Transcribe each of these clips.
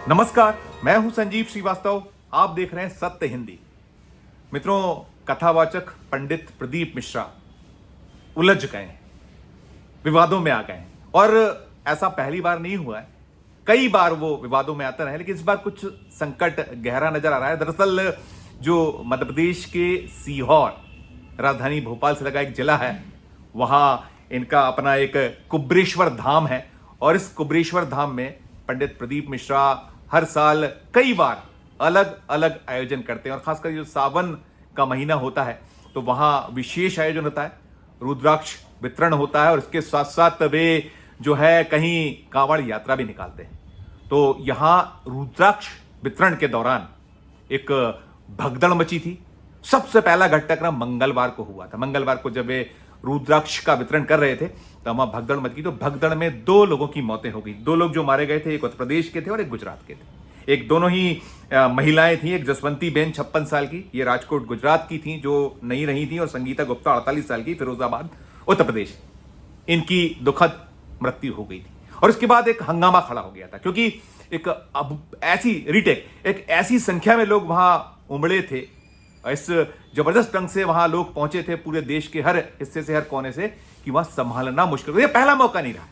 नमस्कार, मैं हूं संजीव श्रीवास्तव। आप देख रहे हैं सत्य हिंदी। मित्रों, कथावाचक पंडित प्रदीप मिश्रा उलझ गए हैं, विवादों में आ गए हैं और ऐसा पहली बार नहीं हुआ है। कई बार वो विवादों में आते रहे, लेकिन इस बार कुछ संकट गहरा नजर आ रहा है। दरअसल जो मध्य प्रदेश के सीहोर, राजधानी भोपाल से लगा एक जिला है, वहां इनका अपना एक कुब्रेश्वर धाम है और इस कुब्रेश्वर धाम में पंडित प्रदीप मिश्रा हर साल कई बार अलग अलग आयोजन करते हैं और खासकर जो सावन का महीना होता है तो वहां विशेष आयोजन होता है, रुद्राक्ष वितरण होता है और इसके साथ साथ वे जो है कहीं कांवड़ यात्रा भी निकालते हैं। तो यहां रुद्राक्ष वितरण के दौरान एक भगदड़ मची थी। सबसे पहला घटनाक्रम मंगलवार को हुआ था। मंगलवार को जब वे रुद्राक्ष का वितरण कर रहे थे तो वहां भगदड़ मच गई। तो भगदड़ में 2 लोगों की मौतें हो गई। 2 लोग जो मारे गए थे, एक उत्तर प्रदेश के थे और एक गुजरात के थे। एक दोनों ही महिलाएं थी। एक जसवंती बेन 56 साल की, ये राजकोट गुजरात की थी जो नहीं रही थी, और संगीता गुप्ता 48 साल की, फिरोजाबाद उत्तर प्रदेश। इनकी दुखद मृत्यु हो गई थी और इसके बाद एक हंगामा खड़ा हो गया था क्योंकि एक अब ऐसी रीटेक, एक ऐसी संख्या में लोग वहां उमड़े थे, इस जबरदस्त ढंग से वहां लोग पहुंचे थे पूरे देश के हर हिस्से से, हर कोने से, कि वहां संभालना मुश्किल। ये पहला मौका नहीं रहा।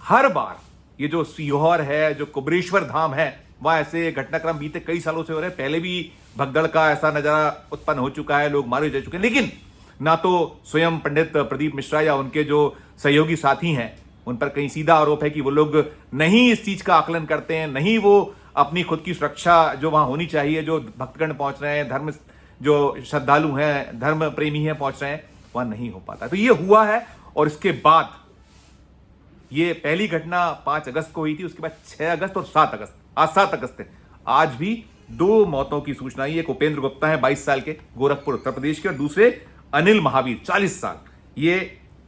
हर बार ये जो सीहोर है, जो कुब्रेश्वर धाम है, वहां ऐसे घटनाक्रम बीते कई सालों से हो रहे हैं। पहले भी भगदड़ का ऐसा नजारा उत्पन्न हो चुका है, लोग मारे जा चुके हैं, लेकिन ना तो स्वयं पंडित प्रदीप मिश्रा या उनके जो सहयोगी साथी हैं उन पर कहीं सीधा आरोप है कि वो लोग नहीं इस चीज का आकलन करते हैं, नहीं वो अपनी खुद की सुरक्षा जो वहां होनी चाहिए, जो भक्तगण पहुंच रहे हैं, धर्म जो श्रद्धालु हैं, धर्म प्रेमी हैं, पहुंच रहे हैं, वहां नहीं हो पाता। तो ये हुआ है और इसके बाद ये पहली घटना 5 अगस्त को हुई थी, उसके बाद 6 अगस्त और 7 अगस्त, आज 7 अगस्त है, आज भी 2 मौतों की सूचना आई। एक उपेंद्र गुप्ता है 22 साल के, गोरखपुर उत्तर प्रदेश के, और दूसरे अनिल महावीर 40 साल, ये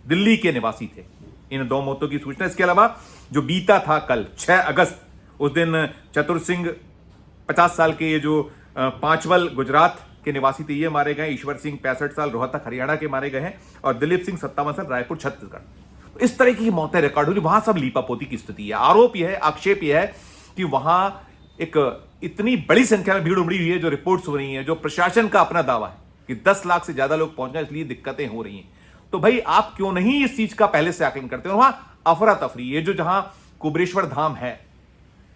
दिल्ली के निवासी थे। इन 2 मौतों की सूचना। इसके अलावा जो बीता था कल 6 अगस्त, उस दिन चतुर सिंह 50 साल के, ये जो पांचवल गुजरात के निवासी थे, ये मारे गए। ईश्वर सिंह 65 साल रोहतक हरियाणा के मारे गए हैं और दिलीप सिंह 57 साल रायपुर छत्तीसगढ़। इस तरह की मौतें रिकॉर्ड हुई। वहां सब लीपापोती की स्थिति है। आरोप यह है, आक्षेप यह है कि वहां एक इतनी बड़ी संख्या में भीड़ उमड़ी हुई है, जो रिपोर्ट्स हो रही है, जो प्रशासन का अपना दावा है कि 10 लाख से ज्यादा लोग पहुंच गए, इसलिए दिक्कतें हो रही हैं। तो भाई आप क्यों नहीं इस चीज का पहले से आकलन करते हो? वहां अफरा तफरी, ये जो जहां कुब्रेश्वर धाम है,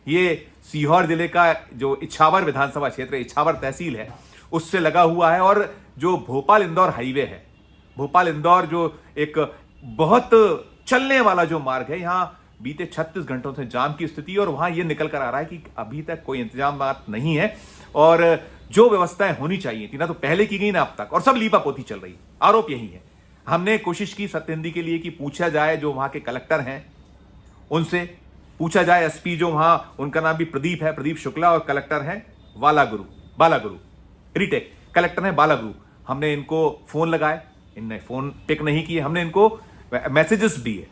ये सीहोर जिले का जो इछावर विधानसभा क्षेत्र है, इछावर तहसील है, उससे लगा हुआ है। और जो भोपाल इंदौर हाईवे है, भोपाल इंदौर जो एक बहुत चलने वाला जो मार्ग है, यहां बीते 36 घंटों से जाम की स्थिति, और वहां यह निकल कर आ रहा है कि अभी तक कोई इंतजाम नहीं है और जो व्यवस्थाएं होनी चाहिए थी ना तो पहले की गई ना अब तक, और सब लीपापोती चल रही। आरोप यही है। हमने कोशिश की सत्य हिंदी के लिए कि पूछा जाए जो वहां के कलेक्टर हैं उनसे, पूछा जाए एसपी जो वहां, उनका नाम भी प्रदीप है, प्रदीप शुक्ला, और कलेक्टर हैं बालागुरु रीटेक, कलेक्टर हैं बालागुरु। हमने इनको फोन लगाए, इनने फोन पिक नहीं किए। हमने इनको मैसेजेस दिए,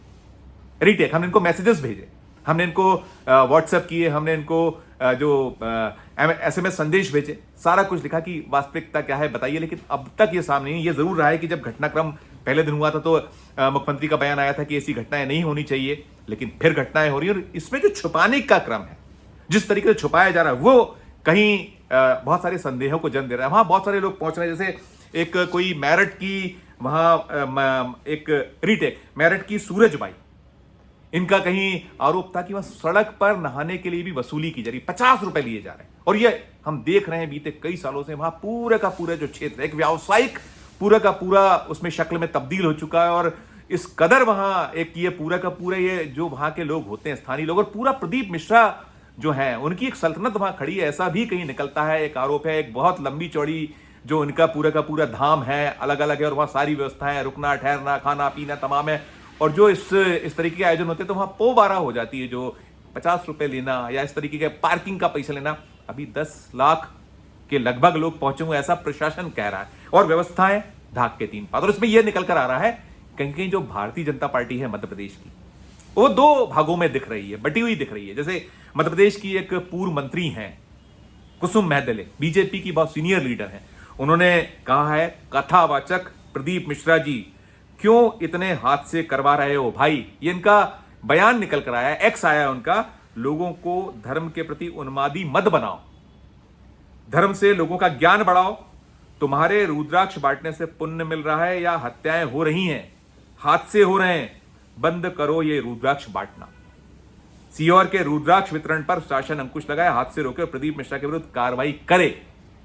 रीटेक, हमने इनको मैसेजेस भेजे, हमने इनको व्हाट्सएप किए, हमने इनको जो SMS संदेश भेजे, सारा कुछ लिखा कि वास्तविकता क्या है बताइए, लेकिन अब तक ये सामने नहीं। ये जरूर रहा है कि जब घटनाक्रम पहले दिन हुआ था तो मुख्यमंत्री का बयान आया था कि ऐसी घटनाएं नहीं होनी चाहिए, लेकिन फिर घटनाएं हो रही है। और इसमें जो छुपाने का क्रम है, जिस तरीके से छुपाया जा रहा है, वो कहीं बहुत सारे संदेहों को जन्म दे रहा है। वहां बहुत सारे लोग पहुंच रहे हैं, जैसे एक कोई मेरठ की, वहां एक रीटेक मेरठ की सूरजबाई, इनका कहीं आरोप था कि वहां सड़क पर नहाने के लिए भी वसूली की जा रही, 50 रुपए लिए जा रहे हैं। और ये हम देख रहे हैं बीते कई सालों से, वहां पूरे का पूरा जो क्षेत्र एक व्यावसायिक पूरा का पूरा उसमें शक्ल में तब्दील हो चुका है। और इस कदर वहां एक ये पूरा का पूरा ये जो वहां के लोग होते हैं, स्थानीय लोग, और पूरा प्रदीप मिश्रा जो है, उनकी एक सल्तनत वहां खड़ी है, ऐसा भी कहीं निकलता है। एक आरोप है, एक बहुत लंबी चौड़ी जो उनका पूरा का पूरा धाम है, अलग अलग है, और वहां सारी व्यवस्थाएं, रुकना ठहरना खाना पीना तमाम है। और जो इस तरीके के आयोजन होते हैं तो वहां पोबारा हो जाती है, जो 50 रुपए लेना या इस तरीके के पार्किंग का पैसा लेना। अभी 10 लाख के लगभग लोग पहुंचे हुए, ऐसा प्रशासन कह रहा है, और व्यवस्थाएं धाक के 3 पात। और इसमें यह निकल कर आ रहा है कहीं कहीं जो भारतीय जनता पार्टी है मध्य प्रदेश की, वो 2 भागों में दिख रही है, बटी हुई दिख रही है। जैसे मध्य प्रदेश की एक पूर्व मंत्री हैं कुसुम महदले, बीजेपी की बहुत सीनियर लीडर हैं, उन्होंने कहा है, कथावाचक प्रदीप मिश्रा जी क्यों इतने हाथ से करवा रहे हो भाई। ये इनका बयान निकल कर आया, एक्स आया उनका, लोगों को धर्म के प्रति उन्मादी मत बनाओ, धर्म से लोगों का ज्ञान बढ़ाओ। तुम्हारे रुद्राक्ष बांटने से पुण्य मिल रहा है या हत्याएं हो रही हैं, हादसे हो रहे हैं, बंद करो ये रुद्राक्ष बांटना। सीहोर के रुद्राक्ष वितरण पर शासन अंकुश लगाए, हादसे रोके और प्रदीप मिश्रा के विरुद्ध कार्रवाई करे,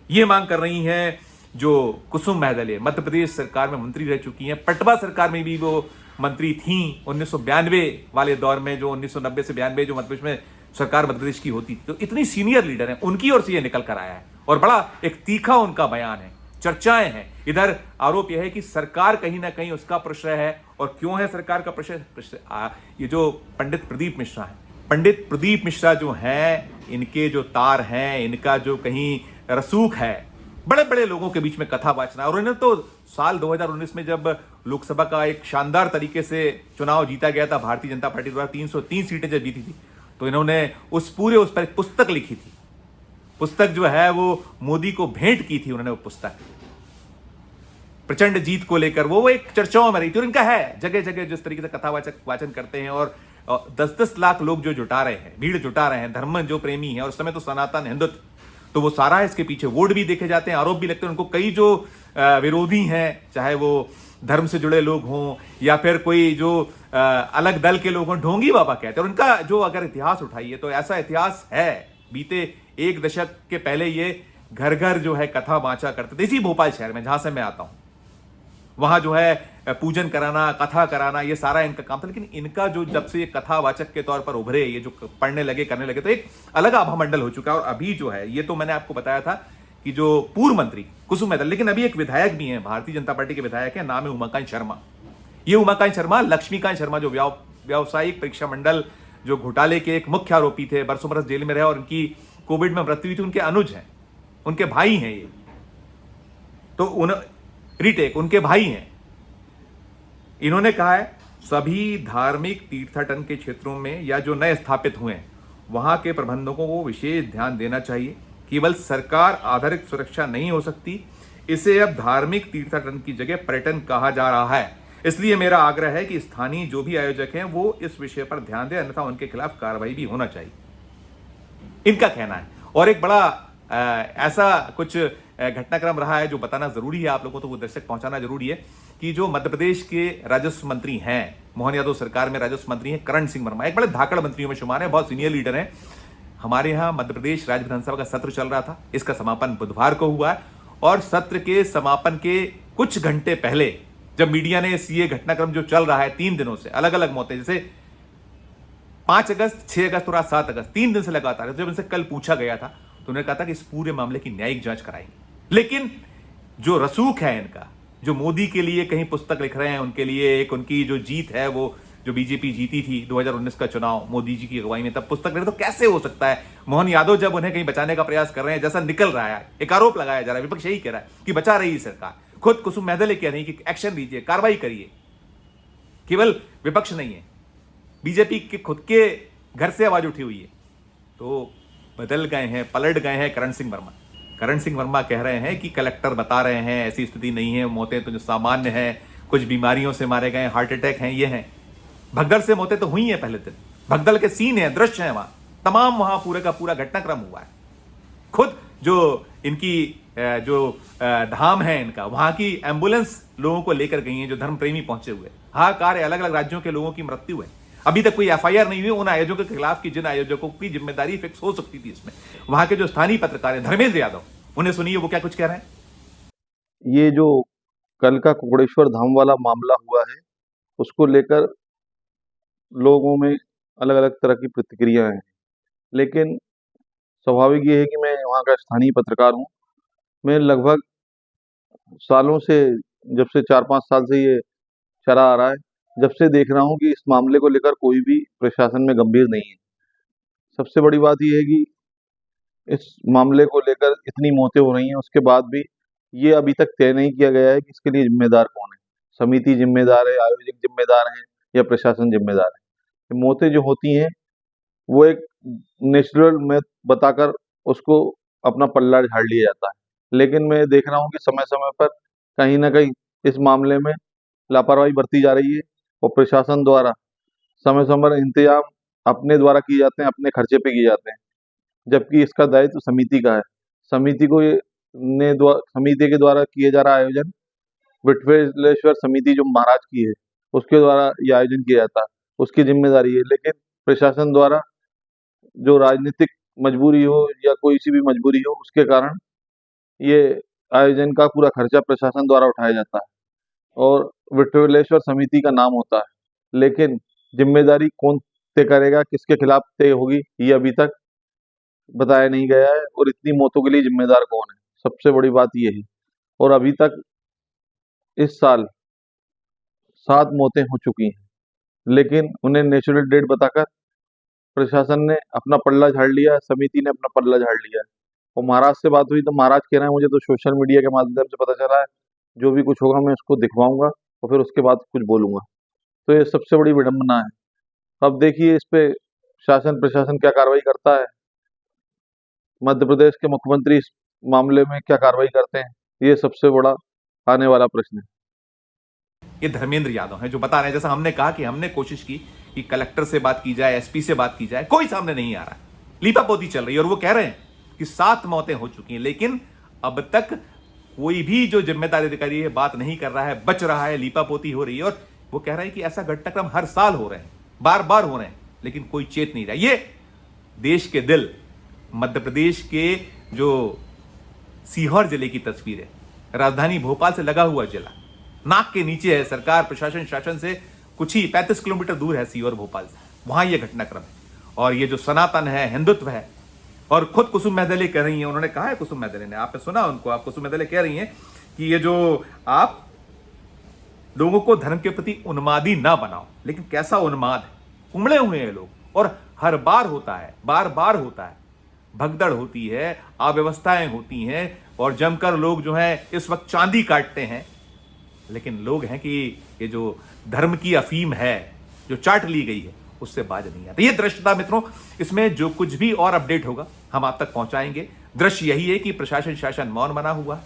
ये मांग कर रही हैं जो कुसुम महदले, मध्य प्रदेश सरकार में मंत्री रह चुकी हैं। पटवा सरकार में भी वो मंत्री थी 1992 वाले दौर में, जो 1990 से 92 जो मध्य प्रदेश में सरकार मध्य प्रदेश की होती थी। तो इतनी सीनियर लीडर हैं, उनकी ओर से ये निकल कर आया है और बड़ा एक तीखा उनका बयान है, चर्चाएं हैं। इधर आरोप यह है कि सरकार कहीं ना कहीं उसका प्रश्रय है। और क्यों है सरकार का प्रश्रय? ये जो पंडित प्रदीप मिश्रा है, पंडित प्रदीप मिश्रा जो हैं, इनके जो तार हैं, इनका जो कहीं रसूख है बड़े बड़े लोगों के बीच में कथा वाचना। और इन्हें तो साल 2019 में जब लोकसभा का एक शानदार तरीके से चुनाव जीता गया था भारतीय जनता पार्टी द्वारा, 303 सीटें जब जीती थी, तो इन्होंने उस पर एक पुस्तक लिखी थी। पुस्तक जो है वो मोदी को भेंट की थी उन्होंने। वो पुस्तक प्रचंड जीत को लेकर वो एक चर्चाओं में रही थी। और इनका है जगह जगह जिस तरीके से कथावाचक वाचन करते हैं और 10-10 लाख लोग जो जुटा रहे हैं, भीड़ जुटा रहे हैं, धर्म जो प्रेमी है, और उस समय तो सनातन हिंदुत्व, तो वो सारा है। इसके पीछे वोट भी देखे जाते हैं, आरोप भी लगते हैं उनको। कई जो विरोधी हैं, चाहे वो धर्म से जुड़े लोग हों या फिर कोई जो अलग दल के लोग हों, ढोंगी बाबा कहते हैं। और उनका जो अगर इतिहास उठाइए तो ऐसा इतिहास है, बीते एक दशक के पहले ये घर घर जो है कथा वाचा करते थे। इसी भोपाल शहर में जहां से मैं आता हूं, वहां जो है पूजन कराना, कथा कराना, ये सारा इनका काम था। लेकिन इनका जो जब से ये कथावाचक के तौर पर उभरे, ये जो पढ़ने लगे, करने लगे, तो एक अलग आभा मंडल हो चुका है। और अभी जो है, ये तो मैंने आपको बताया था कि जो पूर्व मंत्री कुसुम महदल, लेकिन अभी एक विधायक भी हैं, भारतीय जनता पार्टी के विधायक है, नाम है उमाकांत शर्मा। ये उमाकांत शर्मा, लक्ष्मीकांत शर्मा जो व्यावसायिक परीक्षा मंडल जो घोटाले के एक मुख्य आरोपी थे, बरसों बरस जेल में रहे और उनकी कोविड में मृत्यु हुई थी, उनके अनुज हैं, उनके भाई हैं ये। तो रीटेक उनके भाई हैं। इन्होंने कहा है सभी धार्मिक तीर्थाटन के क्षेत्रों में या जो नए स्थापित हुए हैं, वहां के प्रबंधकों को विशेष ध्यान देना चाहिए। केवल सरकार आधारित सुरक्षा नहीं हो सकती, इसे अब धार्मिक तीर्थाटन की जगह पर्यटन कहा जा रहा है। इसलिए मेरा आग्रह है कि स्थानीय जो भी आयोजक हैं वो इस विषय पर ध्यान दें, अन्यथा उनके खिलाफ कार्रवाई भी होना चाहिए, इनका कहना है। और एक बड़ा ऐसा कुछ घटनाक्रम रहा है जो बताना जरूरी है आप लोगों को, तो वो दर्शक पहुंचाना जरूरी है कि जो मध्य प्रदेश के राजस्व मंत्री हैं, मोहन यादव सरकार में राजस्व मंत्री हैं करण सिंह वर्मा, एक बड़े धाकड़ मंत्रियों में शुमार है, बहुत सीनियर लीडर हैं। हमारे यहाँ मध्य प्रदेश राज्य विधानसभा का सत्र चल रहा था, इसका समापन बुधवार को हुआ है। और सत्र के समापन के कुछ घंटे पहले जब मीडिया ने ये घटनाक्रम जो चल रहा है 3 दिनों से, अलग अलग मौतें, जैसे 5 अगस्त, 6 अगस्त और आज 7 अगस्त, 3 दिन से लगातार, जब इनसे कल पूछा गया था तो उन्होंने कहा था कि इस पूरे मामले की न्यायिक जांच कराएंगे। लेकिन जो रसूख है इनका, जो मोदी के लिए कहीं पुस्तक लिख रहे हैं, उनके लिए एक उनकी जो जीत है, वो जो बीजेपी जीती थी 2019 का चुनाव मोदी जी की अगुवाई में, तब पुस्तक लिख रहे, तो कैसे हो सकता है? मोहन यादव जब उन्हें कहीं बचाने का प्रयास कर रहे हैं, जैसा निकल रहा है, एक आरोप लगाया जा रहा है, विपक्ष यही कह रहा है कि बचा रही है सरकार, खुद कुसुम महदले कह रही कि एक्शन लीजिए, कार्रवाई करिए। केवल विपक्ष नहीं है, बीजेपी के खुद के घर से आवाज उठी हुई है। तो बदल गए हैं, पलट गए हैं करण सिंह वर्मा। करण सिंह वर्मा कह रहे हैं कि कलेक्टर बता रहे हैं ऐसी स्थिति नहीं है, मौतें तो जो सामान्य है, कुछ बीमारियों से मारे गए, हार्ट अटैक हैं, ये हैं। भगदड़ से मौतें तो हुई हैं पहले दिन, भगदड़ के सीन है, दृश्य है वहां तमाम, वहां पूरे का पूरा घटनाक्रम हुआ है। खुद जो इनकी जो धाम है इनका, वहां की एम्बुलेंस लोगों को लेकर गई है जो धर्म प्रेमी पहुंचे हुए, हाहाकार है, अलग अलग राज्यों के लोगों की मृत्यु है। अभी तक कोई एफआईआर नहीं हुई उन आयोजकों के खिलाफ की जिन आयोजकों की जिम्मेदारी फिक्स हो सकती थी इसमें। वहां के जो स्थानीय पत्रकार हैं धर्मेंद्र यादव, उन्हें सुनिए वो क्या कुछ कह रहे हैं। ये जो कल का कुकड़ेश्वर धाम वाला मामला हुआ है, उसको लेकर लोगों में अलग अलग तरह की प्रतिक्रिया हैं। लेकिन स्वाभाविक ये है कि मैं वहाँ का स्थानीय पत्रकार हूँ। मैं लगभग सालों से, जब से 4-5 साल से ये चला आ रहा है, जब से देख रहा हूँ कि इस मामले को लेकर कोई भी प्रशासन में गंभीर नहीं है। सबसे बड़ी बात ये है कि इस मामले को लेकर इतनी मौतें हो रही हैं, उसके बाद भी ये अभी तक तय नहीं किया गया है कि इसके लिए जिम्मेदार कौन है। समिति जिम्मेदार है, आयोजक जिम्मेदार हैं या प्रशासन जिम्मेदार है। मौतें जो होती हैं वो एक नेचुरल में बताकर उसको अपना पल्ला झाड़ लिया जाता है। लेकिन मैं देख रहा हूँ कि समय समय पर कहीं ना कहीं इस मामले में लापरवाही बरती जा रही है और प्रशासन द्वारा समय समय पर इंतजाम अपने द्वारा किए जाते हैं, अपने खर्चे पे किए जाते हैं, जबकि इसका दायित्व समिति का है। समिति को समिति के द्वारा किए जा रहा आयोजन विठ्ठलेश्वर समिति जो महाराज की है, उसके द्वारा ये आयोजन किया जाता है, उसकी जिम्मेदारी है। लेकिन प्रशासन द्वारा जो राजनीतिक मजबूरी हो या कोई सी भी मजबूरी हो, उसके कारण ये आयोजन का पूरा खर्चा प्रशासन द्वारा उठाया जाता है और विठ्ठलेश्वर समिति का नाम होता है। लेकिन जिम्मेदारी कौन तय करेगा, किसके खिलाफ तय होगी, ये अभी तक बताया नहीं गया है। और इतनी मौतों के लिए जिम्मेदार कौन है, सबसे बड़ी बात ये है। और अभी तक इस साल 7 मौतें हो चुकी हैं, लेकिन उन्हें नेचुरल डेथ बताकर प्रशासन ने अपना पल्ला झाड़ लिया है, समिति ने अपना पल्ला झाड़ लिया है। और महाराज से बात हुई तो महाराज कह रहे हैं, मुझे तो सोशल मीडिया के माध्यम से पता चला है, जो भी कुछ होगा मैं उसको दिखवाऊंगा और फिर उसके बाद कुछ बोलूंगा। तो ये सबसे बड़ी विडंबना है। अब देखिए इस पे शासन प्रशासन क्या कार्रवाई करता है, मध्य प्रदेश के मुख्यमंत्री इस मामले में क्या कार्रवाई करते हैं, ये सबसे बड़ा आने वाला प्रश्न है। ये धर्मेंद्र यादव हैं जो बता रहे हैं, जैसा हमने कहा कि हमने कोशिश की कि कलेक्टर से बात की जाए, एसपी से बात की जाए, कोई सामने नहीं आ रहा, लीपापोती चल रही है। और वो कह रहे हैं कि 7 मौतें हो चुकी हैं, लेकिन अब तक कोई भी जो जिम्मेदार अधिकारी है बात नहीं कर रहा है, बच रहा है, लीपापोती हो रही है। और वो कह रहे हैं कि ऐसा घटनाक्रम हर साल हो रहे हैं, बार बार हो रहे हैं, लेकिन कोई चेत नहीं रहा। ये देश के दिल मध्य प्रदेश के जो सीहोर जिले की तस्वीर है, राजधानी भोपाल से लगा हुआ जिला, नाक के नीचे है। सरकार प्रशासन शासन से कुछ ही 35 किलोमीटर दूर है सीहोर भोपाल से, वहां यह घटनाक्रम है। और ये जो सनातन है, हिंदुत्व है, और खुद कुसुम महदले कह रही हैं, उन्होंने कहा है कुसुम महदले ने, आपने सुना उनको, आप कुसुम महदले कह रही हैं कि ये जो आप लोगों को धर्म के प्रति उन्मादी ना बनाओ। लेकिन कैसा उन्माद है, उमड़े हुए हैं लोग, और हर बार होता है, बार बार होता है, भगदड़ होती है, अव्यवस्थाएं होती हैं, और जमकर लोग जो है इस वक्त चांदी काटते हैं। लेकिन लोग हैं कि ये जो धर्म की अफीम है, जो चाट ली गई है, उससे बाज नहीं आता। ये दृश्य था मित्रों, इसमें जो कुछ भी और अपडेट होगा हम आप तक पहुंचाएंगे। दृश्य यही है कि प्रशासन शासन मौन बना हुआ है,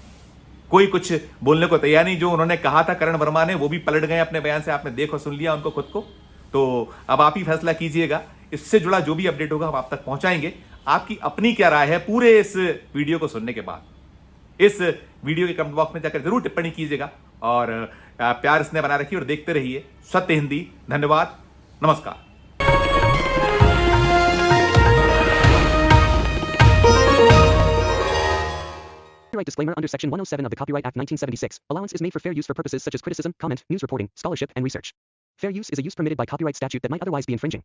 कोई कुछ बोलने को तैयार नहीं। जो उन्होंने कहा था करण वर्मा ने, वो भी पलट गए अपने बयान से, आपने देखो सुन लिया उनको खुद को। तो अब आप ही फैसला कीजिएगा, इससे जुड़ा जो भी अपडेट होगा हम आप तक पहुंचाएंगे। आपकी अपनी क्या राय है पूरे इस वीडियो को सुनने के बाद, इस वीडियो के कमेंट बॉक्स में जाकर जरूर टिप्पणी कीजिएगा। और प्यार इसने बना रखिए और देखते रहिए सत्य हिंदी। धन्यवाद, नमस्कार। Copyright disclaimer under Section 107 of the Copyright Act 1976. Allowance is made for fair use for purposes such as criticism, comment, news reporting, scholarship, and research. Fair use is a use permitted by copyright statute that might otherwise be infringing.